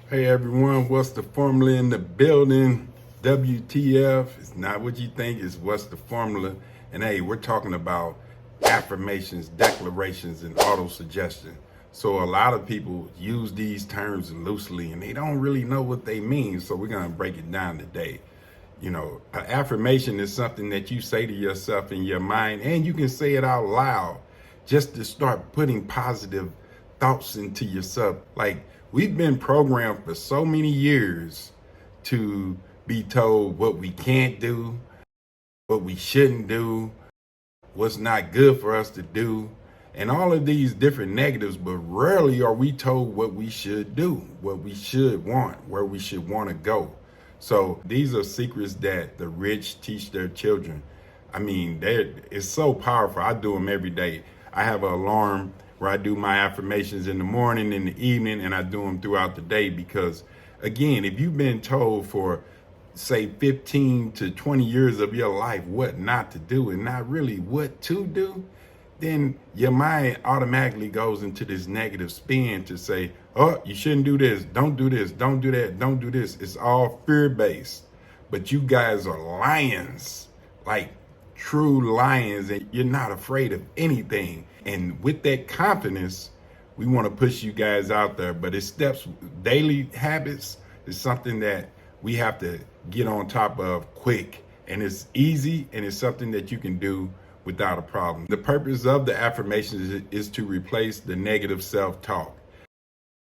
Hey everyone, what's the formula in the building? WTF? It's not what you think, it's what's the formula. And hey, we're talking about affirmations, declarations, and auto-suggestion. So a lot of people use these terms loosely and they don't really know what they mean. So we're gonna break it down today. An affirmation is something that you say to yourself in your mind, and you can say it out loud just to start putting positive thoughts into yourself. Like, we've been programmed for so many years to be told what we can't do, what we shouldn't do, what's not good for us to do, and all of these different negatives, but rarely are we told what we should do, what we should want, where we should want to go. So these are secrets that the rich teach their children. I mean, it's so powerful. I do them every day. I have an alarm where I do my affirmations in the morning, in the evening, and I do them throughout the day because, again, if you've been told for, say, 15 to 20 years of your life what not to do and not really what to do, then your mind automatically goes into this negative spin to say, oh, you shouldn't do this, don't do this, don't do that, don't do this. It's all fear-based. But you guys are lions, like true lions, and you're not afraid of anything. And with that confidence, we want to push you guys out there. But it's steps, daily habits is something that we have to get on top of quick. And it's easy, and it's something that you can do without a problem. The purpose of the affirmations is to replace the negative self-talk.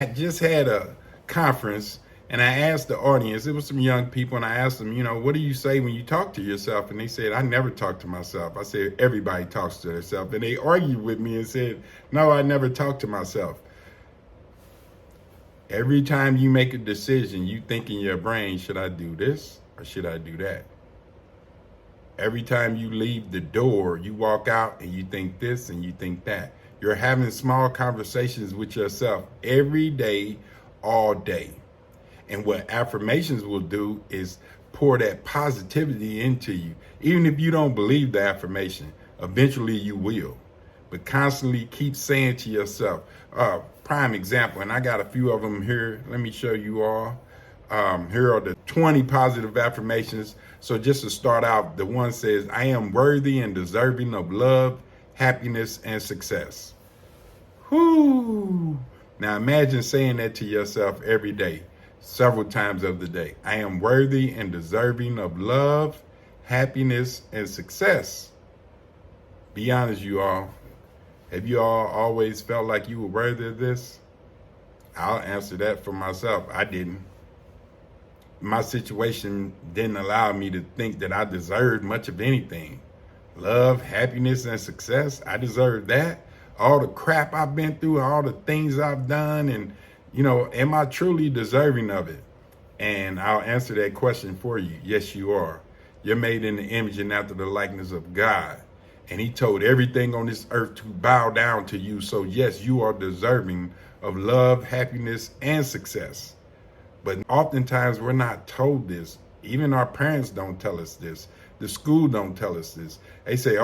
I just had a conference and I asked the audience, it was some young people, and I asked them, what do you say when you talk to yourself? And they said, I never talk to myself. I said, everybody talks to themselves. And they argued with me and said, no, I never talk to myself. Every time you make a decision, you think in your brain, should I do this or should I do that? Every time you leave the door, you walk out and you think this and you think that. You're having small conversations with yourself every day, all day. And what affirmations will do is pour that positivity into you. Even if you don't believe the affirmation, eventually you will. But constantly keep saying to yourself, prime example, and I got a few of them here. Let me show you all. Here are the 20 positive affirmations. So just to start out, the one says, I am worthy and deserving of love, happiness, and success. Whoo! Now imagine saying that to yourself every day, several times of the day. I am worthy and deserving of love, happiness, and success. Be honest, you all. Have you all always felt like you were worthy of this? I'll answer that for myself. I didn't. My situation didn't allow me to think that I deserved much of anything. Love, happiness, and success, I deserve that. All the crap I've been through, all the things I've done, and, am I truly deserving of it? And I'll answer that question for you. Yes, you are. You're made in the image and after the likeness of God. And he told everything on this earth to bow down to you. So yes, you are deserving of love, happiness, and success. But oftentimes we're not told this. Even our parents don't tell us this. The school don't tell us this. They say,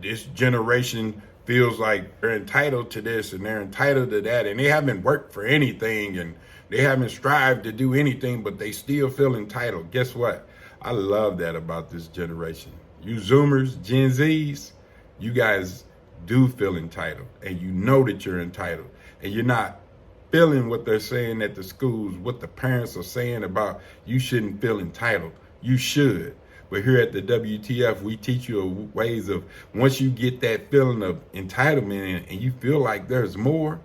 this generation feels like they're entitled to this and they're entitled to that, and they haven't worked for anything and they haven't strived to do anything, but they still feel entitled. Guess what? I love that about this generation. You Zoomers, Gen Zs, you guys do feel entitled, and you know that you're entitled, and you're not feeling what they're saying at the schools, what the parents are saying about you shouldn't feel entitled. You should. But here at the WTF, we teach you ways of, once you get that feeling of entitlement and you feel like there's more,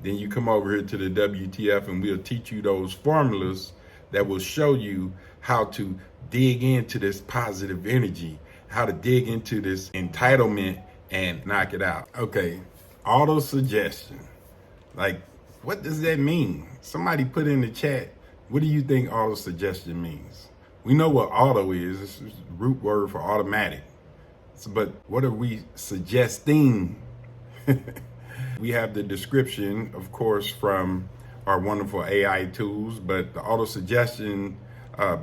then you come over here to the WTF and we'll teach you those formulas that will show you how to dig into this positive energy, how to dig into this entitlement and knock it out. Okay, auto suggestion. Like, what does that mean? Somebody put in the chat, what do you think auto suggestion means? We know what auto is. It's a root word for automatic. But what are we suggesting? We have the description, of course, from our wonderful AI tools, but the auto suggestion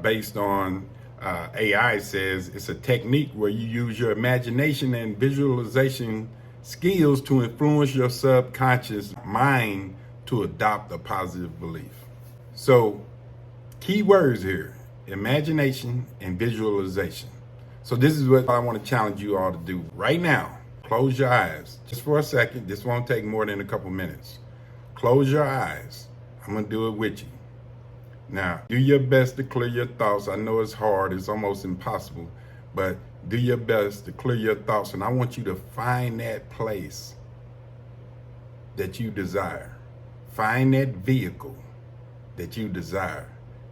based on AI says it's a technique where you use your imagination and visualization skills to influence your subconscious mind to adopt a positive belief. So, key words here: imagination and visualization. So this is what I want to challenge you all to do right now. Close your eyes just for a second. This won't take more than a couple minutes. Close your eyes. I'm going to do it with you. Now, do your best to clear your thoughts. I know it's hard. It's almost impossible. But do your best to clear your thoughts. And I want you to find that place that you desire. Find that vehicle that you desire.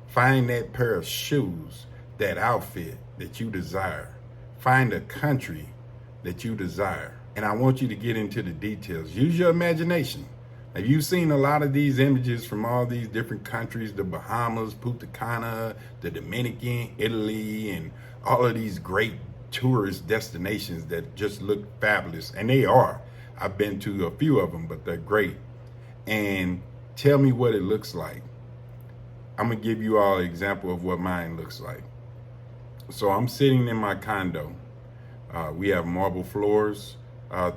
Find that pair of shoes, that outfit that you desire. Find a country that you desire. And I want you to get into the details. Use your imagination. Now, you've seen a lot of these images from all these different countries, the Bahamas, Punta Cana, the Dominican, Italy, and all of these great tourist destinations that just look fabulous. And they are. I've been to a few of them, but they're great. And tell me what it looks like. I'm going to give you all an example of what mine looks like. So I'm sitting in my condo. We have marble floors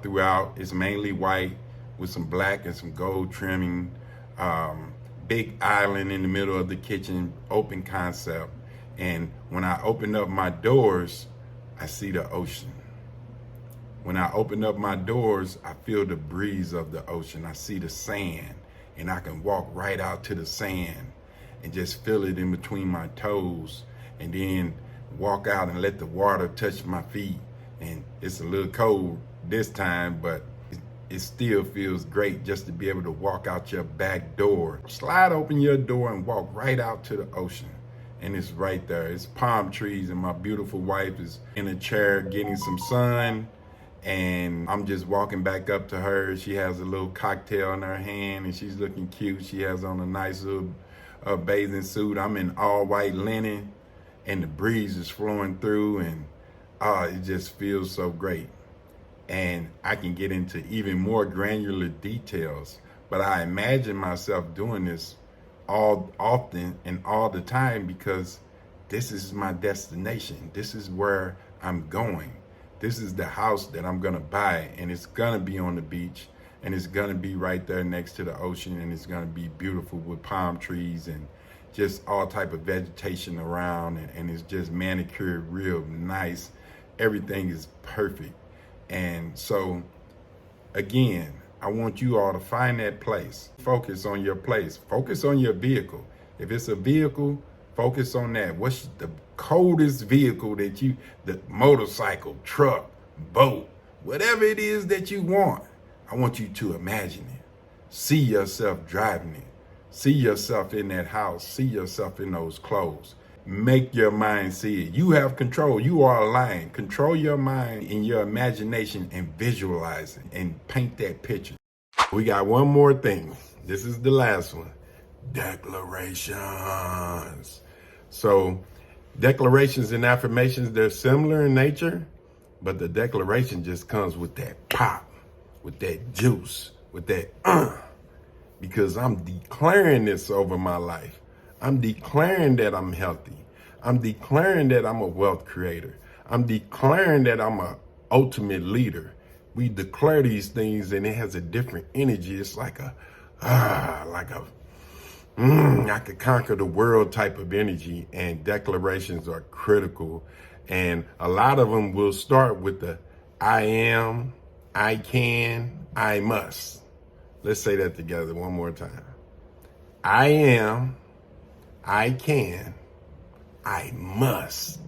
throughout. It's mainly white with some black and some gold trimming. Big island in the middle of the kitchen, open concept. And when I open up my doors, I see the ocean. When I open up my doors, I feel the breeze of the ocean. I see the sand, and I can walk right out to the sand and just feel it in between my toes, and then walk out and let the water touch my feet. And it's a little cold this time, but it still feels great just to be able to walk out your back door. Slide open your door and walk right out to the ocean. And it's right there. It's palm trees, and my beautiful wife is in a chair getting some sun. And I'm just walking back up to her. She has a little cocktail in her hand, and she's looking cute. She has on a nice little bathing suit. I'm in all white linen, and the breeze is flowing through, and it just feels so great. And I can get into even more granular details, but I imagine myself doing this all often and all the time because this is my destination. This is where I'm going. This is the house that I'm gonna buy, and it's gonna be on the beach, and it's gonna be right there next to the ocean, and it's gonna be beautiful with palm trees and just all type of vegetation around, and it's just manicured real nice. Everything is perfect. And so, again, I want you all to find that place. Focus on your place. Focus on your vehicle. If it's a vehicle, focus on that. What's the coldest vehicle that the motorcycle, truck, boat, whatever it is that you want, I want you to imagine it. See yourself driving it. See yourself in that house. See yourself in those clothes. Make your mind see it. You have control. You are aligned. Control your mind in your imagination and visualize it and paint that picture. We got one more thing. This is the last one. Declarations. So declarations and affirmations, they're similar in nature, but the declaration just comes with that pop, with that juice, with that because I'm declaring this over my life. I'm declaring that I'm healthy. I'm declaring that I'm a wealth creator. I'm declaring that I'm an ultimate leader. We declare these things, and it has a different energy. It's like I could conquer the world type of energy, and declarations are critical. And a lot of them will start with the I am, I can, I must. Let's say that together one more time. I am, I can, I must.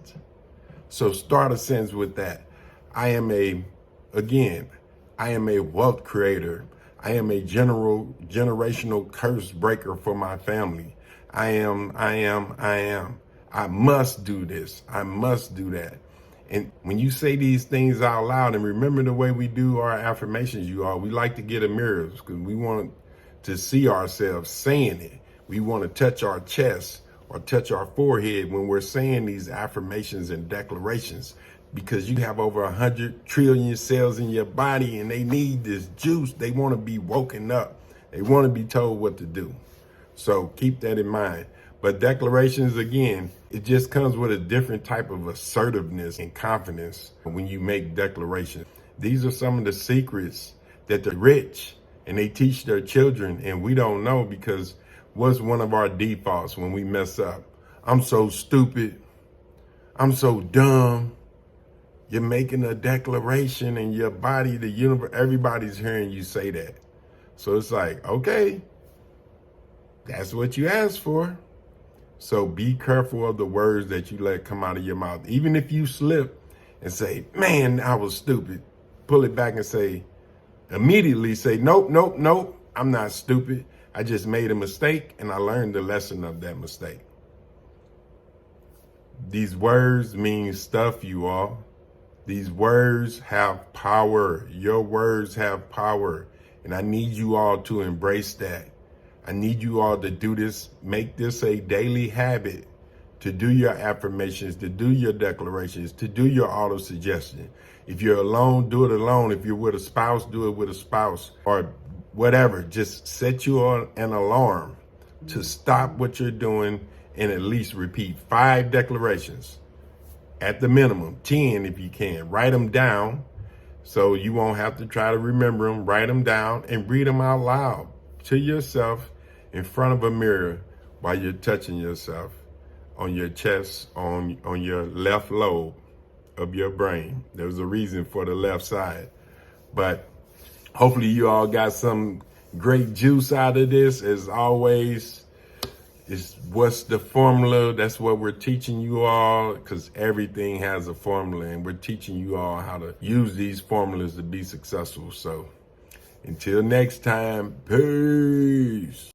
So start a sentence with that. I am a wealth creator. I am a generational curse breaker for my family. I am. I must do this. I must do that. And when you say these things out loud, and remember the way we do our affirmations, you all, we like to get a mirror because we want to see ourselves saying it. We want to touch our chest or touch our forehead when we're saying these affirmations and declarations, because you have over 100 trillion cells in your body, and they need this juice. They want to be woken up. They want to be told what to do. So keep that in mind. But declarations, again, it just comes with a different type of assertiveness and confidence when you make declarations. These are some of the secrets that the rich And they teach their children, and we don't know, because what's one of our defaults when we mess up? I'm so stupid. I'm so dumb. You're making a declaration, and your body, the universe, everybody's hearing you say that. So it's like, okay, that's what you asked for. So be careful of the words that you let come out of your mouth. Even if you slip and say, man, I was stupid, pull it back and say, immediately say, nope, nope, nope, I'm not stupid. I just made a mistake, and I learned the lesson of that mistake. These words mean stuff, you all. These words have power. Your words have power. And I need you all to embrace that. I need you all to do this, make this a daily habit, to do your affirmations, to do your declarations, to do your auto suggestion. If you're alone, do it alone. If you're with a spouse, do it with a spouse, or whatever. Just set you on an alarm to stop what you're doing and at least repeat 5 declarations at the minimum, 10 if you can. Write them down so you won't have to try to remember them. Write them down and read them out loud to yourself in front of a mirror while you're touching yourself on your chest, on your left lobe of your brain. There's a reason for the left side. But hopefully you all got some great juice out of this. As always, it's what's the formula? That's what we're teaching you all, because everything has a formula, and we're teaching you all how to use these formulas to be successful. So until next time, peace.